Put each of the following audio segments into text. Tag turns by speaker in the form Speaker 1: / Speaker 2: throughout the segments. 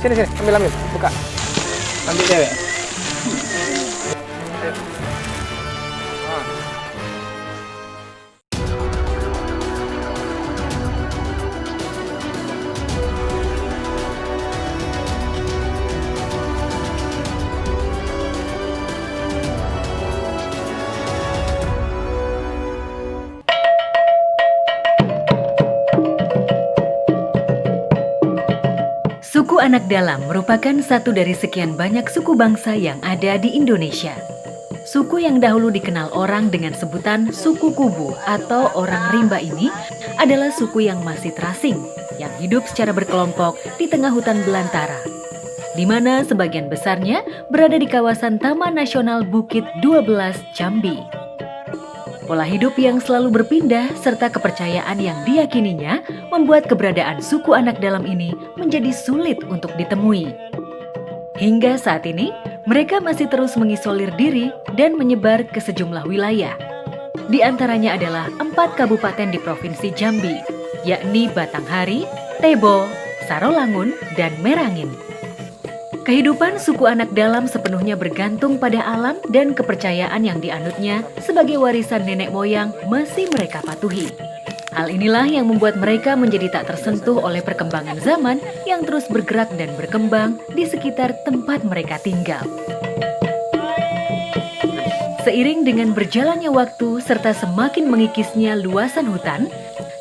Speaker 1: Sini, ambil, buka. Ambil cewek.
Speaker 2: Suku anak dalam merupakan satu dari sekian banyak suku bangsa yang ada di Indonesia. Suku yang dahulu dikenal orang dengan sebutan suku Kubu atau orang rimba ini adalah suku yang masih terasing, yang hidup secara berkelompok di tengah hutan belantara, di mana sebagian besarnya berada di kawasan Taman Nasional Bukit 12 Jambi. Pola hidup yang selalu berpindah serta kepercayaan yang diyakininya membuat keberadaan suku anak dalam ini menjadi sulit untuk ditemui. Hingga saat ini, mereka masih terus mengisolir diri dan menyebar ke sejumlah wilayah. Di antaranya adalah 4 kabupaten di Provinsi Jambi, yakni Batanghari, Tebo, Sarolangun, dan Merangin. Kehidupan suku anak dalam sepenuhnya bergantung pada alam dan kepercayaan yang dianutnya sebagai warisan nenek moyang masih mereka patuhi. Hal inilah yang membuat mereka menjadi tak tersentuh oleh perkembangan zaman yang terus bergerak dan berkembang di sekitar tempat mereka tinggal. Seiring dengan berjalannya waktu serta semakin mengikisnya luasan hutan,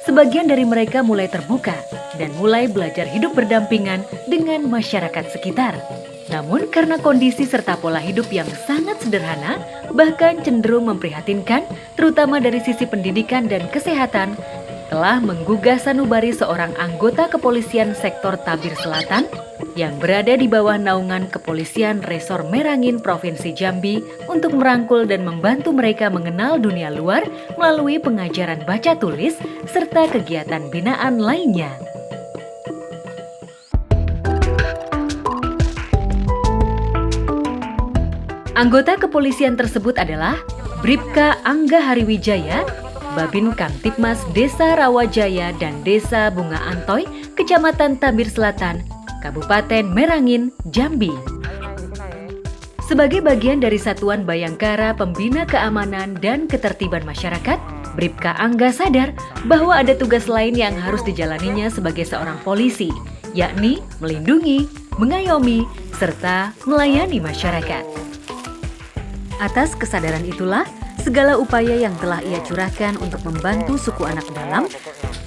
Speaker 2: sebagian dari mereka mulai terbuka dan mulai belajar hidup berdampingan dengan masyarakat sekitar. Namun karena kondisi serta pola hidup yang sangat sederhana, bahkan cenderung memprihatinkan, terutama dari sisi pendidikan dan kesehatan, telah menggugah sanubari seorang anggota kepolisian sektor Tabir Selatan yang berada di bawah naungan Kepolisian Resor Merangin Provinsi Jambi untuk merangkul dan membantu mereka mengenal dunia luar melalui pengajaran baca tulis serta kegiatan binaan lainnya. Anggota kepolisian tersebut adalah Bribka Angga Hariwijaya, Babin Kamtibmas Desa Rawajaya dan Desa Bunga Antoy, Kecamatan Tabir Selatan, Kabupaten Merangin, Jambi. Sebagai bagian dari Satuan Bayangkara Pembina Keamanan dan Ketertiban Masyarakat, Bribka Angga sadar bahwa ada tugas lain yang harus dijalaninya sebagai seorang polisi, yakni melindungi, mengayomi, serta melayani masyarakat. Atas kesadaran itulah, segala upaya yang telah ia curahkan untuk membantu suku anak dalam,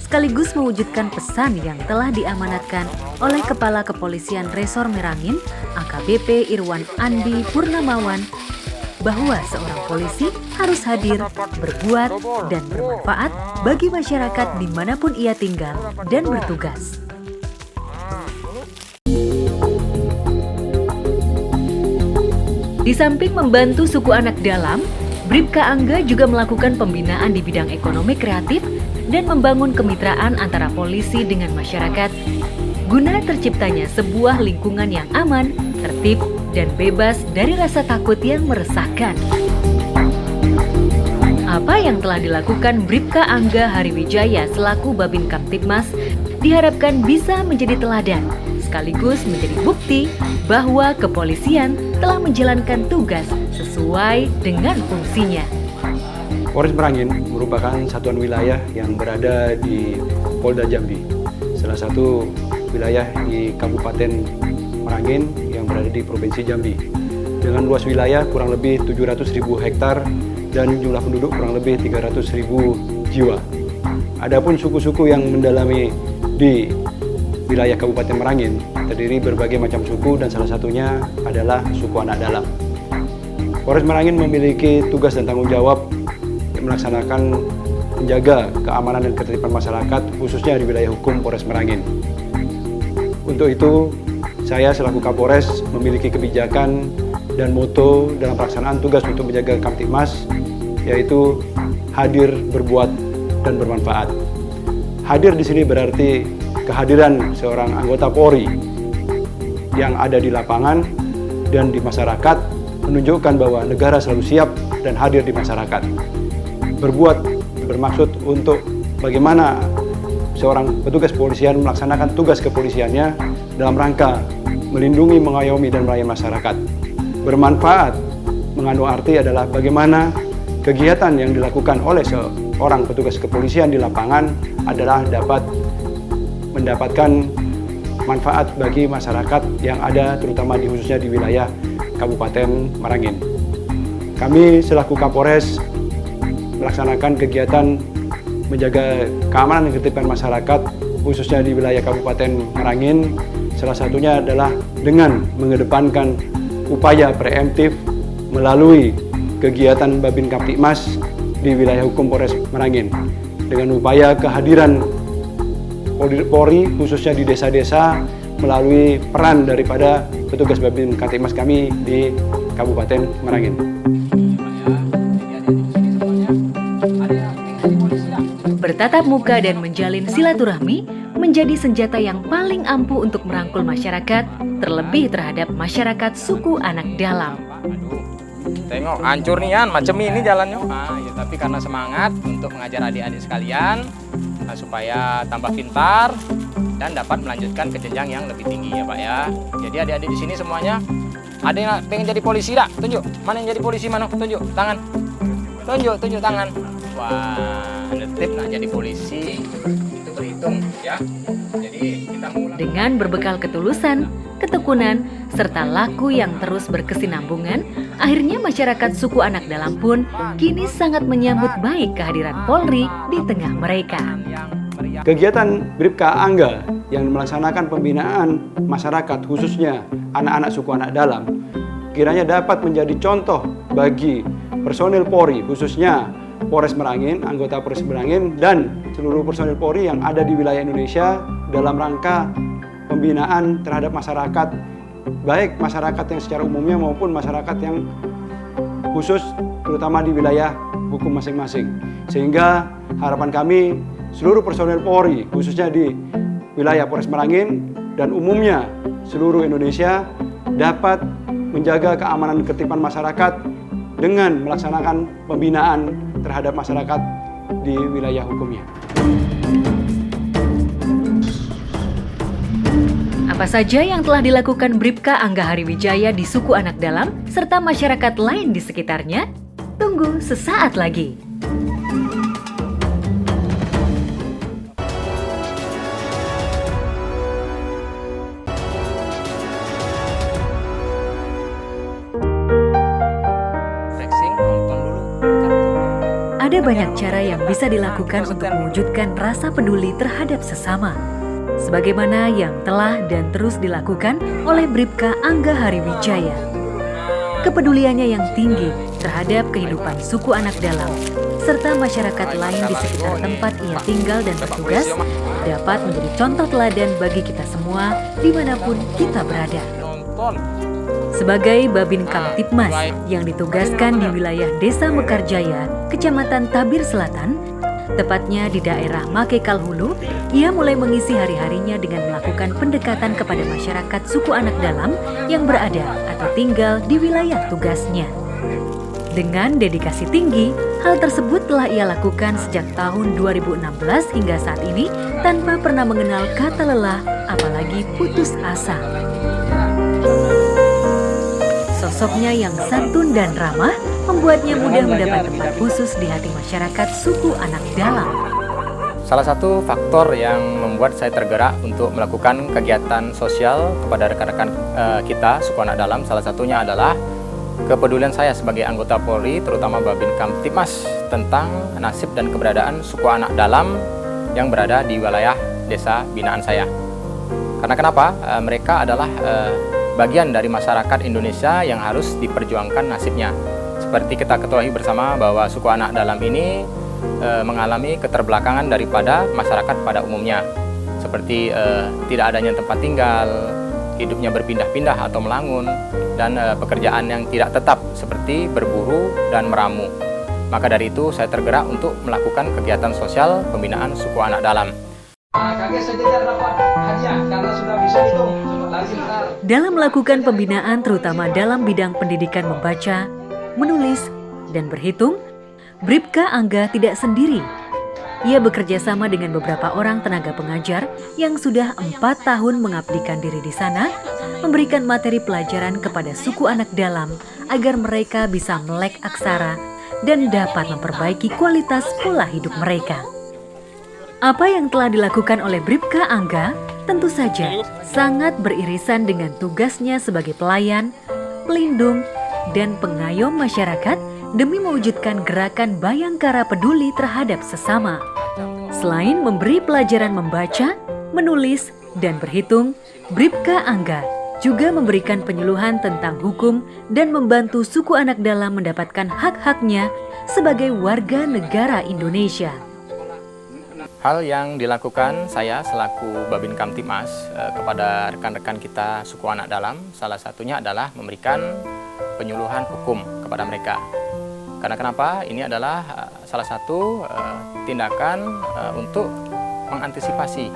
Speaker 2: sekaligus mewujudkan pesan yang telah diamanatkan oleh Kepala Kepolisian Resor Merangin, AKBP Irwan Andi Purnamawan, bahwa seorang polisi harus hadir, berbuat, dan bermanfaat bagi masyarakat dimanapun ia tinggal dan bertugas. Di samping membantu suku anak dalam, Bribka Angga juga melakukan pembinaan di bidang ekonomi kreatif dan membangun kemitraan antara polisi dengan masyarakat guna terciptanya sebuah lingkungan yang aman, tertib, dan bebas dari rasa takut yang meresahkan. Apa yang telah dilakukan Bribka Angga Hariwijaya selaku Babin Kamtibmas diharapkan bisa menjadi teladan, sekaligus menjadi bukti bahwa kepolisian telah menjalankan tugas sesuai dengan fungsinya.
Speaker 3: Polres Merangin merupakan satuan wilayah yang berada di Polda Jambi, salah satu wilayah di Kabupaten Merangin yang berada di Provinsi Jambi. Dengan luas wilayah kurang lebih 700.000 hektar dan jumlah penduduk kurang lebih 300.000 jiwa. Adapun suku-suku yang mendalami di wilayah Kabupaten Merangin terdiri berbagai macam suku dan salah satunya adalah suku anak dalam. Polres Merangin memiliki tugas dan tanggung jawab yang melaksanakan menjaga keamanan dan ketertiban masyarakat khususnya di wilayah hukum Polres Merangin. Untuk itu, saya selaku Kapolres memiliki kebijakan dan moto dalam pelaksanaan tugas untuk menjaga Kamtibmas, yaitu hadir, berbuat, dan bermanfaat. Hadir di sini berarti kehadiran seorang anggota Polri yang ada di lapangan dan di masyarakat menunjukkan bahwa negara selalu siap dan hadir di masyarakat. Berbuat bermaksud untuk bagaimana seorang petugas kepolisian melaksanakan tugas kepolisiannya dalam rangka melindungi, mengayomi, dan melayani masyarakat. Bermanfaat mengandung arti adalah bagaimana kegiatan yang dilakukan oleh seorang petugas kepolisian di lapangan adalah dapat mendapatkan manfaat bagi masyarakat yang ada terutama khususnya di wilayah Kabupaten Merangin. Kami selaku Kapolres melaksanakan kegiatan menjaga keamanan dan ketertiban masyarakat khususnya di wilayah Kabupaten Merangin. Salah satunya adalah dengan mengedepankan upaya preemptif melalui kegiatan Babin Kamtibmas di wilayah hukum Polres Merangin dengan upaya kehadiran Polri khususnya di desa-desa melalui peran daripada petugas Babin Kamtibmas kami di Kabupaten Merangin.
Speaker 2: Bertatap muka dan menjalin silaturahmi menjadi senjata yang paling ampuh untuk merangkul masyarakat, terlebih terhadap masyarakat suku anak dalam.
Speaker 1: Tengok, hancur nih Yan, macam ini jalannya. Ya, tapi karena semangat untuk mengajar adik-adik sekalian, supaya tambah pintar dan dapat melanjutkan ke jenjang yang lebih tinggi ya Pak ya. Jadi adik-adik di sini semuanya ada yang pengen jadi polisi tak? Tunjuk, mana yang jadi polisi mana? Tunjuk tangan. Tunjuk tangan. Wah, letip nak jadi polisi. Itu berhitung ya. Jadi kita mulai
Speaker 2: Dengan berbekal ketulusan, ketekunan, serta laku yang terus berkesinambungan, akhirnya masyarakat suku anak dalam pun kini sangat menyambut baik kehadiran Polri di tengah mereka.
Speaker 3: Kegiatan Bribka Angga yang melaksanakan pembinaan masyarakat khususnya anak-anak suku anak dalam kiranya dapat menjadi contoh bagi personil Polri khususnya Polres Merangin, anggota Polres Merangin dan seluruh personil Polri yang ada di wilayah Indonesia dalam rangka pembinaan terhadap masyarakat, baik masyarakat yang secara umumnya maupun masyarakat yang khusus terutama di wilayah hukum masing-masing. Sehingga harapan kami seluruh personel Polri khususnya di wilayah Polres Merangin dan umumnya seluruh Indonesia dapat menjaga keamanan dan ketertiban masyarakat dengan melaksanakan pembinaan terhadap masyarakat di wilayah hukumnya.
Speaker 2: Apa saja yang telah dilakukan Bribka Angga Hariwijaya di suku anak dalam serta masyarakat lain di sekitarnya? Tunggu sesaat lagi. Ada banyak cara yang bisa dilakukan untuk mewujudkan rasa peduli terhadap sesama. Sebagaimana yang telah dan terus dilakukan oleh Bribka Angga Hariwijaya. Kepeduliannya yang tinggi terhadap kehidupan suku anak dalam, serta masyarakat lain di sekitar tempat ia tinggal dan bertugas, dapat menjadi contoh teladan bagi kita semua dimanapun kita berada. Sebagai Babin Kamtibmas yang ditugaskan di wilayah Desa Mekarjaya, Kecamatan Tabir Selatan, tepatnya di daerah Makekal Hulu, ia mulai mengisi hari-harinya dengan melakukan pendekatan kepada masyarakat suku anak dalam yang berada atau tinggal di wilayah tugasnya. Dengan dedikasi tinggi, hal tersebut telah ia lakukan sejak tahun 2016 hingga saat ini tanpa pernah mengenal kata lelah, apalagi putus asa. Sosoknya yang santun dan ramah membuatnya mudah mendapat tempat khusus di hati masyarakat suku anak dalam.
Speaker 1: Salah satu faktor yang membuat saya tergerak untuk melakukan kegiatan sosial kepada rekan-rekan kita suku anak dalam, salah satunya adalah kepedulian saya sebagai anggota Polri, terutama Babin Kamtibmas, tentang nasib dan keberadaan suku anak dalam yang berada di wilayah desa binaan saya. Karena kenapa? Mereka adalah bagian dari masyarakat Indonesia yang harus diperjuangkan nasibnya. Seperti kita ketahui bersama bahwa suku anak dalam ini mengalami keterbelakangan daripada masyarakat pada umumnya. Seperti tidak adanya tempat tinggal, hidupnya berpindah-pindah atau melangun, dan pekerjaan yang tidak tetap seperti berburu dan meramu. Maka dari itu saya tergerak untuk melakukan kegiatan sosial pembinaan suku anak dalam.
Speaker 2: Dalam melakukan pembinaan terutama dalam bidang pendidikan membaca, menulis, dan berhitung, Bribka Angga tidak sendiri. Ia bekerja sama dengan beberapa orang tenaga pengajar yang sudah 4 tahun mengabdikan diri di sana, memberikan materi pelajaran kepada suku anak dalam agar mereka bisa melek aksara dan dapat memperbaiki kualitas pola hidup mereka. Apa yang telah dilakukan oleh Bribka Angga tentu saja sangat beririsan dengan tugasnya sebagai pelayan, pelindung, dan pengayom masyarakat demi mewujudkan gerakan Bayangkara Peduli terhadap sesama. Selain memberi pelajaran membaca, menulis, dan berhitung, Bribka Angga juga memberikan penyuluhan tentang hukum dan membantu suku anak dalam mendapatkan hak-haknya sebagai warga negara Indonesia.
Speaker 1: Hal yang dilakukan saya selaku Babin Kamtibmas kepada rekan-rekan kita suku anak dalam, salah satunya adalah memberikan penyuluhan hukum kepada mereka. Karena kenapa? Ini adalah salah satu tindakan untuk mengantisipasi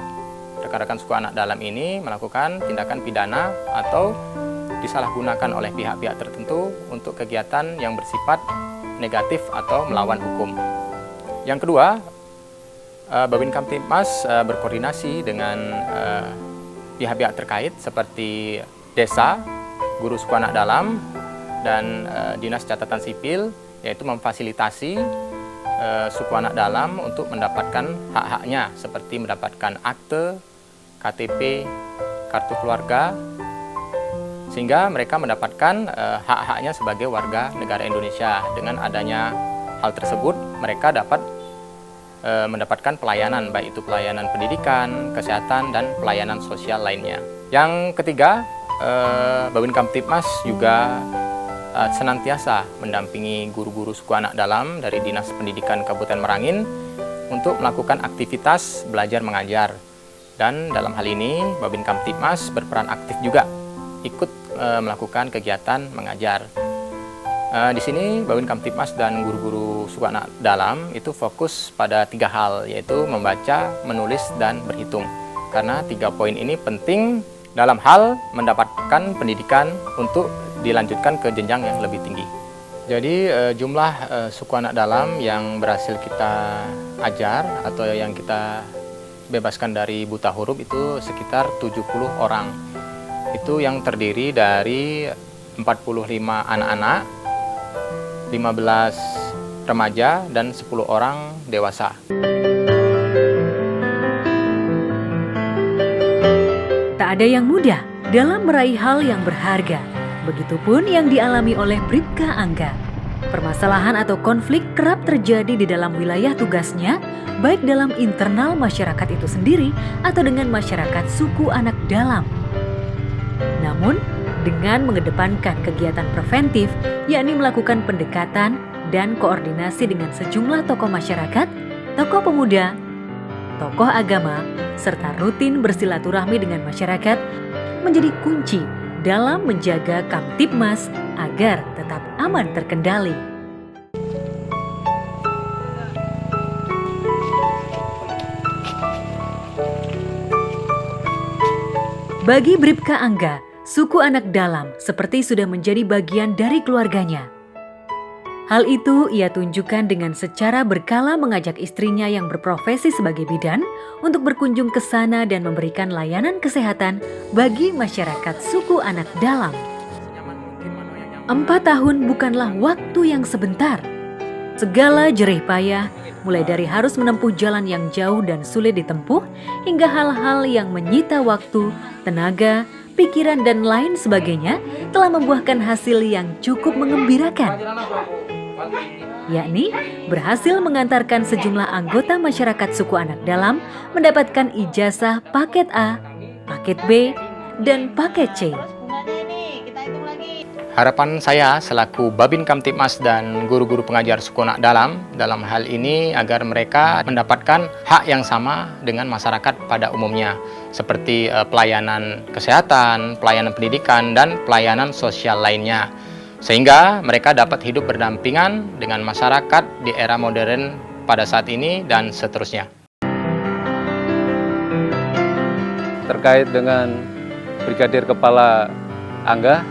Speaker 1: rekan-rekan suku anak dalam ini melakukan tindakan pidana atau disalahgunakan oleh pihak-pihak tertentu untuk kegiatan yang bersifat negatif atau melawan hukum. Yang kedua, Babin Kamtibmas berkoordinasi dengan pihak-pihak terkait seperti desa, guru suku anak dalam, dan dinas catatan sipil, yaitu memfasilitasi suku anak dalam untuk mendapatkan hak-haknya seperti mendapatkan akte, KTP, kartu keluarga, sehingga mereka mendapatkan hak-haknya sebagai warga negara Indonesia. Dengan adanya hal tersebut, mereka dapat mendapatkan pelayanan, baik itu pelayanan pendidikan, kesehatan, dan pelayanan sosial lainnya. Yang ketiga, Babin Kamtibmas juga senantiasa mendampingi guru-guru suku anak dalam dari Dinas Pendidikan Kabupaten Merangin untuk melakukan aktivitas belajar mengajar. Dan dalam hal ini, Babin Kamtibmas berperan aktif juga ikut melakukan kegiatan mengajar. Di sini Babin Kamtibmas dan guru-guru suku anak dalam itu fokus pada 3 hal, yaitu membaca, menulis, dan berhitung. Karena 3 poin ini penting dalam hal mendapatkan pendidikan untuk dilanjutkan ke jenjang yang lebih tinggi. Jadi jumlah suku anak dalam yang berhasil kita ajar atau yang kita bebaskan dari buta huruf itu sekitar 70 orang. Itu yang terdiri dari 45 anak-anak, 15 remaja, dan 10 orang dewasa.
Speaker 2: Tak ada yang mudah dalam meraih hal yang berharga. Begitupun yang dialami oleh Bribka Angga. Permasalahan atau konflik kerap terjadi di dalam wilayah tugasnya, baik dalam internal masyarakat itu sendiri atau dengan masyarakat suku anak dalam. Namun, dengan mengedepankan kegiatan preventif, yakni melakukan pendekatan dan koordinasi dengan sejumlah tokoh masyarakat, tokoh pemuda, tokoh agama, serta rutin bersilaturahmi dengan masyarakat, menjadi kunci dalam menjaga Kamtibmas agar tetap aman terkendali. Bagi Bribka Angga, suku anak dalam seperti sudah menjadi bagian dari keluarganya. Hal itu ia tunjukkan dengan secara berkala mengajak istrinya yang berprofesi sebagai bidan untuk berkunjung ke sana dan memberikan layanan kesehatan bagi masyarakat suku anak dalam. 4 tahun bukanlah waktu yang sebentar. Segala jerih payah, mulai dari harus menempuh jalan yang jauh dan sulit ditempuh, hingga hal-hal yang menyita waktu, tenaga, pikiran, dan lain sebagainya telah membuahkan hasil yang cukup mengembirakan, yakni berhasil mengantarkan sejumlah anggota masyarakat suku anak dalam mendapatkan ijazah paket A, paket B, dan paket C.
Speaker 1: Harapan saya selaku Babin Kamtibmas dan guru-guru pengajar suku anak dalam hal ini agar mereka mendapatkan hak yang sama dengan masyarakat pada umumnya, seperti pelayanan kesehatan, pelayanan pendidikan, dan pelayanan sosial lainnya, sehingga mereka dapat hidup berdampingan dengan masyarakat di era modern pada saat ini dan seterusnya.
Speaker 4: Terkait dengan Brigadir Kepala Angga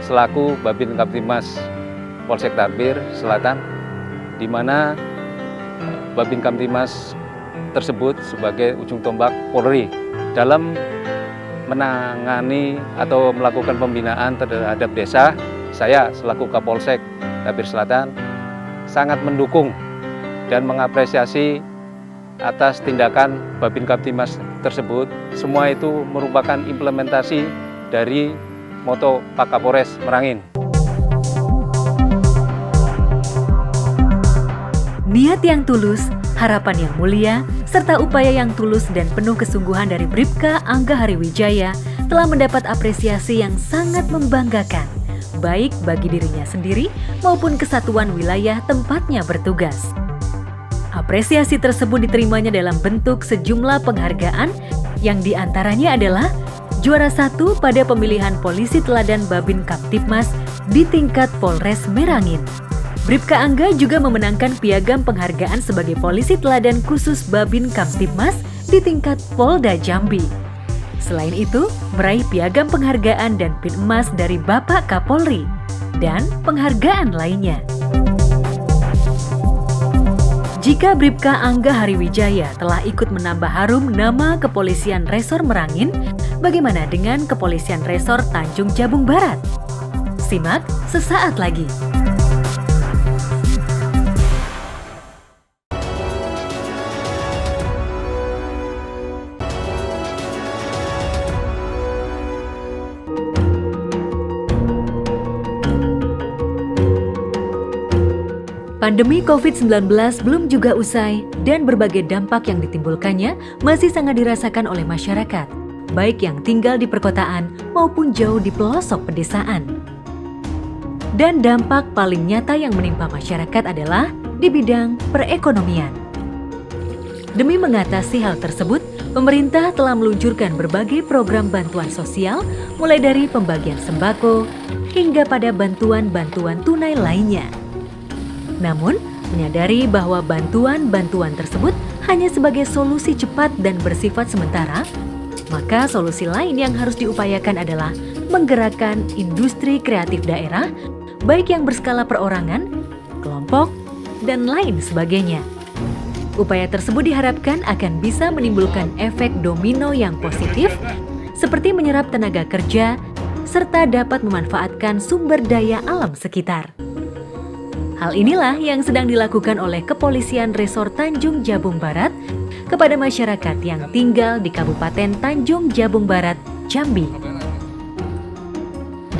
Speaker 4: selaku Babin Kamtibmas Polsek Tarbir Selatan, di mana Babin Kamtibmas tersebut sebagai ujung tombak Polri dalam menangani atau melakukan pembinaan terhadap desa. Saya selaku Kapolsek Tabir Selatan sangat mendukung dan mengapresiasi atas tindakan Babin Kamtibmas tersebut. Semua itu merupakan implementasi dari moto Pak Kapolres Merangin.
Speaker 2: Niat yang tulus, harapan yang mulia, serta upaya yang tulus dan penuh kesungguhan dari Bribka Angga Hariwijaya telah mendapat apresiasi yang sangat membanggakan, baik bagi dirinya sendiri maupun kesatuan wilayah tempatnya bertugas. Apresiasi tersebut diterimanya dalam bentuk sejumlah penghargaan yang diantaranya adalah juara 1 pada pemilihan polisi teladan Babin Kamtibmas di tingkat Polres Merangin. Bribka Angga juga memenangkan piagam penghargaan sebagai polisi teladan khusus Babin Kamtibmas di tingkat Polda Jambi. Selain itu, meraih piagam penghargaan dan pin emas dari Bapak Kapolri dan penghargaan lainnya. Jika Bribka Angga Hariwijaya telah ikut menambah harum nama Kepolisian Resor Merangin, bagaimana dengan Kepolisian Resor Tanjung Jabung Barat? Simak sesaat lagi. Pandemi COVID-19 belum juga usai dan berbagai dampak yang ditimbulkannya masih sangat dirasakan oleh masyarakat, baik yang tinggal di perkotaan maupun jauh di pelosok pedesaan. Dan dampak paling nyata yang menimpa masyarakat adalah di bidang perekonomian. Demi mengatasi hal tersebut, pemerintah telah meluncurkan berbagai program bantuan sosial mulai dari pembagian sembako hingga pada bantuan-bantuan tunai lainnya. Namun, menyadari bahwa bantuan-bantuan tersebut hanya sebagai solusi cepat dan bersifat sementara, maka solusi lain yang harus diupayakan adalah menggerakkan industri kreatif daerah, baik yang berskala perorangan, kelompok, dan lain sebagainya. Upaya tersebut diharapkan akan bisa menimbulkan efek domino yang positif, seperti menyerap tenaga kerja, serta dapat memanfaatkan sumber daya alam sekitar. Hal inilah yang sedang dilakukan oleh Kepolisian Resor Tanjung Jabung Barat kepada masyarakat yang tinggal di Kabupaten Tanjung Jabung Barat, Jambi.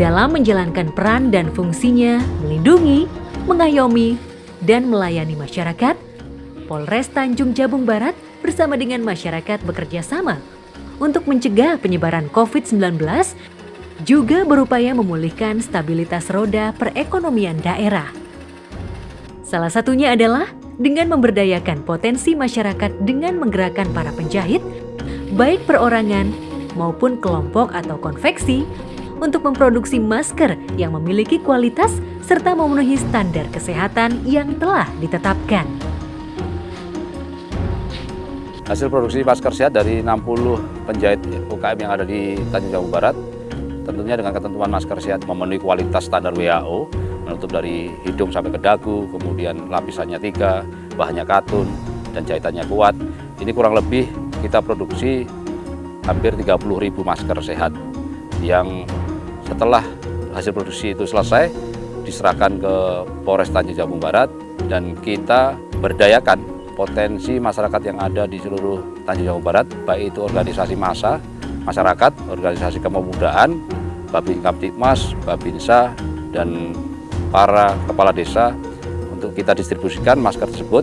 Speaker 2: Dalam menjalankan peran dan fungsinya melindungi, mengayomi, dan melayani masyarakat, Polres Tanjung Jabung Barat bersama dengan masyarakat bekerja sama untuk mencegah penyebaran COVID-19, juga berupaya memulihkan stabilitas roda perekonomian daerah. Salah satunya adalah dengan memberdayakan potensi masyarakat dengan menggerakkan para penjahit, baik perorangan maupun kelompok atau konveksi, untuk memproduksi masker yang memiliki kualitas serta memenuhi standar kesehatan yang telah ditetapkan.
Speaker 5: Hasil produksi masker sehat dari 60 penjahit UKM yang ada di Tanjung Jabung Barat, tentunya dengan ketentuan masker sehat memenuhi kualitas standar WHO, menutup dari hidung sampai ke dagu, kemudian lapisannya 3, bahannya katun, dan jahitannya kuat. Ini kurang lebih kita produksi hampir 30.000 masker sehat yang setelah hasil produksi itu selesai diserahkan ke Polres Tanjung Jabung Barat, dan kita berdayakan potensi masyarakat yang ada di seluruh Tanjung Jabung Barat, baik itu organisasi massa, masyarakat, organisasi kepemudaan, Babin Kamtibmas, Babinsa, dan para kepala desa untuk kita distribusikan masker tersebut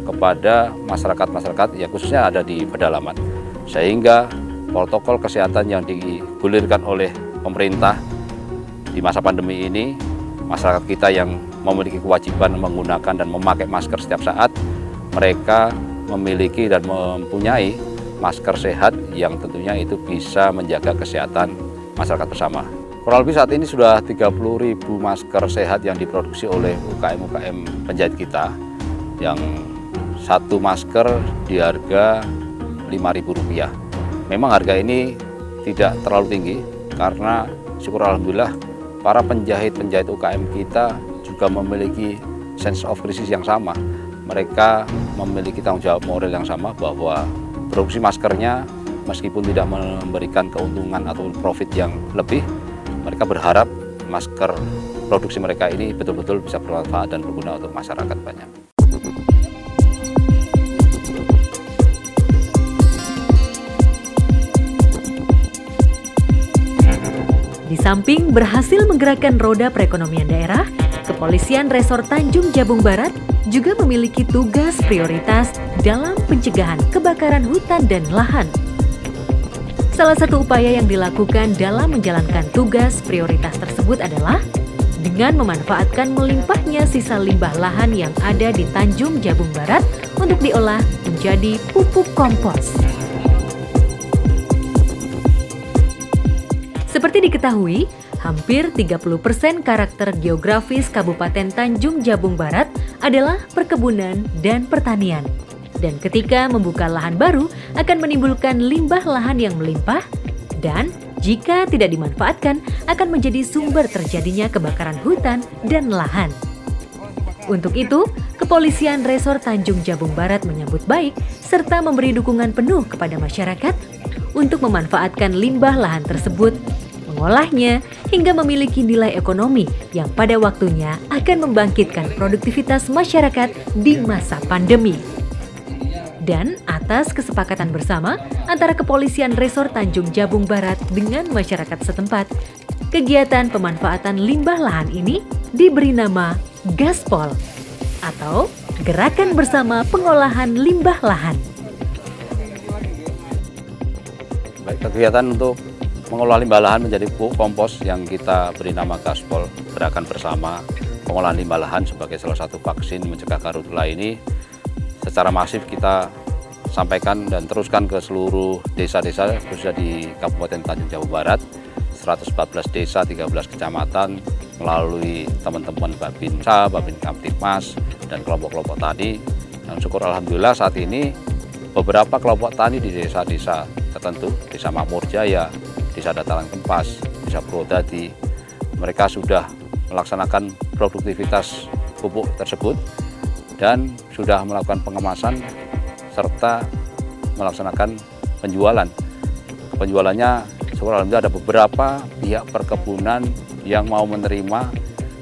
Speaker 5: kepada masyarakat-masyarakat yang khususnya ada di pedalaman. Sehingga protokol kesehatan yang digulirkan oleh pemerintah di masa pandemi ini, masyarakat kita yang memiliki kewajiban menggunakan dan memakai masker setiap saat, mereka memiliki dan mempunyai masker sehat yang tentunya itu bisa menjaga kesehatan masyarakat bersama. Kurang lebih saat ini sudah 30.000 masker sehat yang diproduksi oleh UKM-UKM penjahit kita, yang satu masker di harga Rp5.000. Memang harga ini tidak terlalu tinggi karena syukur alhamdulillah para penjahit-penjahit UKM kita juga memiliki sense of crisis yang sama, mereka memiliki tanggung jawab moral yang sama bahwa produksi maskernya meskipun tidak memberikan keuntungan atau profit yang lebih, mereka berharap masker produksi mereka ini betul-betul bisa bermanfaat dan berguna untuk masyarakat banyak.
Speaker 2: Di samping berhasil menggerakkan roda perekonomian daerah, Kepolisian Resor Tanjung Jabung Barat juga memiliki tugas prioritas dalam pencegahan kebakaran hutan dan lahan. Salah satu upaya yang dilakukan dalam menjalankan tugas prioritas tersebut adalah dengan memanfaatkan melimpahnya sisa limbah lahan yang ada di Tanjung Jabung Barat untuk diolah menjadi pupuk kompos. Seperti diketahui, hampir 30% karakter geografis Kabupaten Tanjung Jabung Barat adalah perkebunan dan pertanian. Dan ketika membuka lahan baru akan menimbulkan limbah lahan yang melimpah dan jika tidak dimanfaatkan akan menjadi sumber terjadinya kebakaran hutan dan lahan. Untuk itu, Kepolisian Resor Tanjung Jabung Barat menyambut baik serta memberi dukungan penuh kepada masyarakat untuk memanfaatkan limbah lahan tersebut, mengolahnya hingga memiliki nilai ekonomi yang pada waktunya akan membangkitkan produktivitas masyarakat di masa pandemi. Dan atas kesepakatan bersama antara Kepolisian Resor Tanjung Jabung Barat dengan masyarakat setempat, kegiatan pemanfaatan limbah lahan ini diberi nama Gaspol atau Gerakan Bersama Pengolahan Limbah Lahan.
Speaker 5: Baik, kegiatan untuk mengolah limbah lahan menjadi pupuk kompos yang kita beri nama Gaspol, Gerakan Bersama Pengolahan Limbah Lahan sebagai salah satu vaksin mencegah karhutla ini secara masif kita sampaikan dan teruskan ke seluruh desa-desa khususnya di Kabupaten Tanjung Jabung Barat, 114 desa, 13 kecamatan melalui teman-teman Babinsa, Babin Kamtipmas dan kelompok-kelompok tani. Dan syukur alhamdulillah saat ini beberapa kelompok tani di desa-desa tertentu, Desa Makmur Jaya, Desa Dataran Kempas, Desa Purwodadi, mereka sudah melaksanakan produktivitas pupuk tersebut dan sudah melakukan pengemasan serta melaksanakan penjualan. Penjualannya alhamdulillah ada beberapa pihak perkebunan yang mau menerima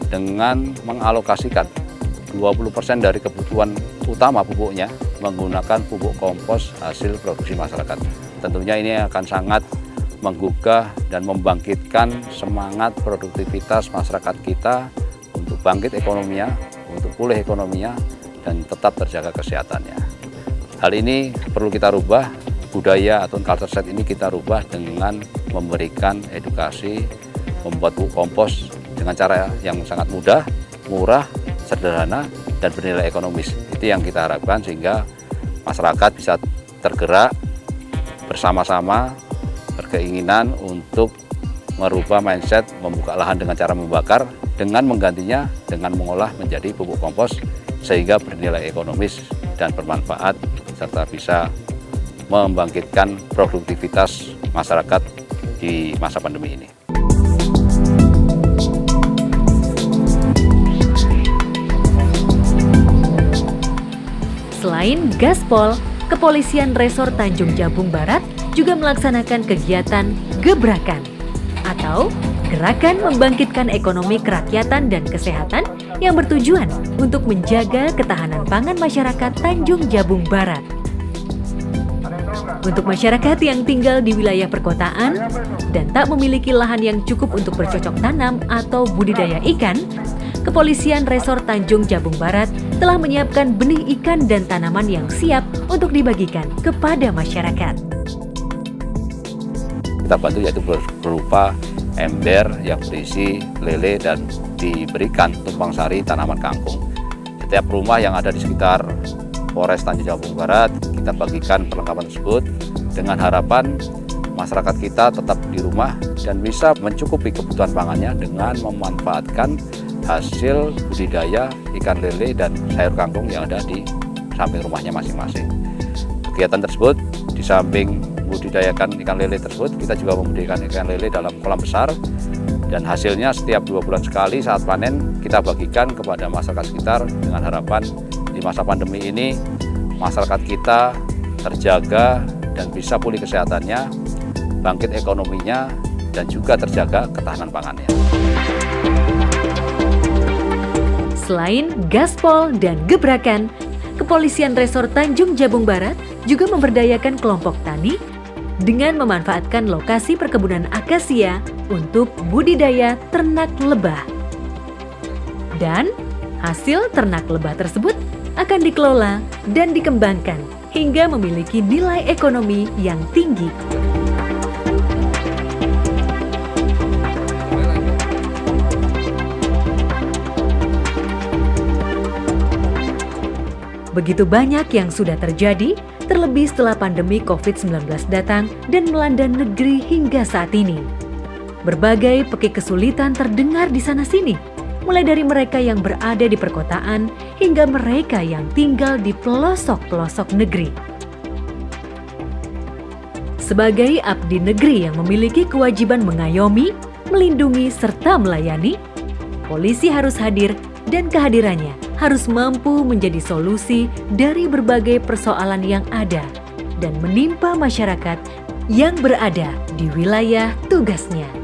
Speaker 5: dengan mengalokasikan 20% dari kebutuhan utama pupuknya menggunakan pupuk kompos hasil produksi masyarakat. Tentunya ini akan sangat menggugah dan membangkitkan semangat produktivitas masyarakat kita untuk bangkit ekonominya, untuk pulih ekonominya, dan tetap terjaga kesehatannya. Hal ini perlu kita rubah, budaya atau culture set ini kita rubah dengan memberikan edukasi, membuat pupuk kompos dengan cara yang sangat mudah, murah, sederhana, dan bernilai ekonomis. Itu yang kita harapkan sehingga masyarakat bisa tergerak bersama-sama berkeinginan untuk merubah mindset, membuka lahan dengan cara membakar, dengan menggantinya dengan mengolah menjadi pupuk kompos sehingga bernilai ekonomis dan bermanfaat serta bisa membangkitkan produktivitas masyarakat di masa pandemi ini.
Speaker 2: Selain Gaspol, Kepolisian Resor Tanjung Jabung Barat juga melaksanakan kegiatan Gebrakan atau Gerakan Membangkitkan Ekonomi Kerakyatan dan Kesehatan yang bertujuan untuk menjaga ketahanan pangan masyarakat Tanjung Jabung Barat. Untuk masyarakat yang tinggal di wilayah perkotaan dan tak memiliki lahan yang cukup untuk bercocok tanam atau budidaya ikan, Kepolisian Resor Tanjung Jabung Barat telah menyiapkan benih ikan dan tanaman yang siap untuk dibagikan kepada masyarakat.
Speaker 5: Kita bantu yaitu berupa ember yang berisi lele dan diberikan tumpang sari tanaman kangkung. Setiap rumah yang ada di sekitar Polres Tanjung Jabung Barat kita bagikan perlengkapan tersebut dengan harapan masyarakat kita tetap di rumah dan bisa mencukupi kebutuhan pangannya dengan memanfaatkan hasil budidaya ikan lele dan sayur kangkung yang ada di samping rumahnya masing-masing. Kegiatan tersebut di samping budidayakan ikan lele tersebut, kita juga membudidayakan ikan lele dalam kolam besar dan hasilnya setiap 2 bulan sekali saat panen kita bagikan kepada masyarakat sekitar dengan harapan di masa pandemi ini masyarakat kita terjaga dan bisa pulih kesehatannya, bangkit ekonominya, dan juga terjaga ketahanan pangannya.
Speaker 2: Selain gaspol dan gebrakan, Kepolisian Resor Tanjung Jabung Barat juga memberdayakan kelompok tani dengan memanfaatkan lokasi perkebunan akasia untuk budidaya ternak lebah. Dan hasil ternak lebah tersebut akan dikelola dan dikembangkan hingga memiliki nilai ekonomi yang tinggi. Begitu banyak yang sudah terjadi, terlebih setelah pandemi COVID-19 datang dan melanda negeri hingga saat ini. Berbagai pekik kesulitan terdengar di sana-sini, mulai dari mereka yang berada di perkotaan hingga mereka yang tinggal di pelosok-pelosok negeri. Sebagai abdi negeri yang memiliki kewajiban mengayomi, melindungi, serta melayani, polisi harus hadir dan kehadirannya harus mampu menjadi solusi dari berbagai persoalan yang ada dan menimpa masyarakat yang berada di wilayah tugasnya.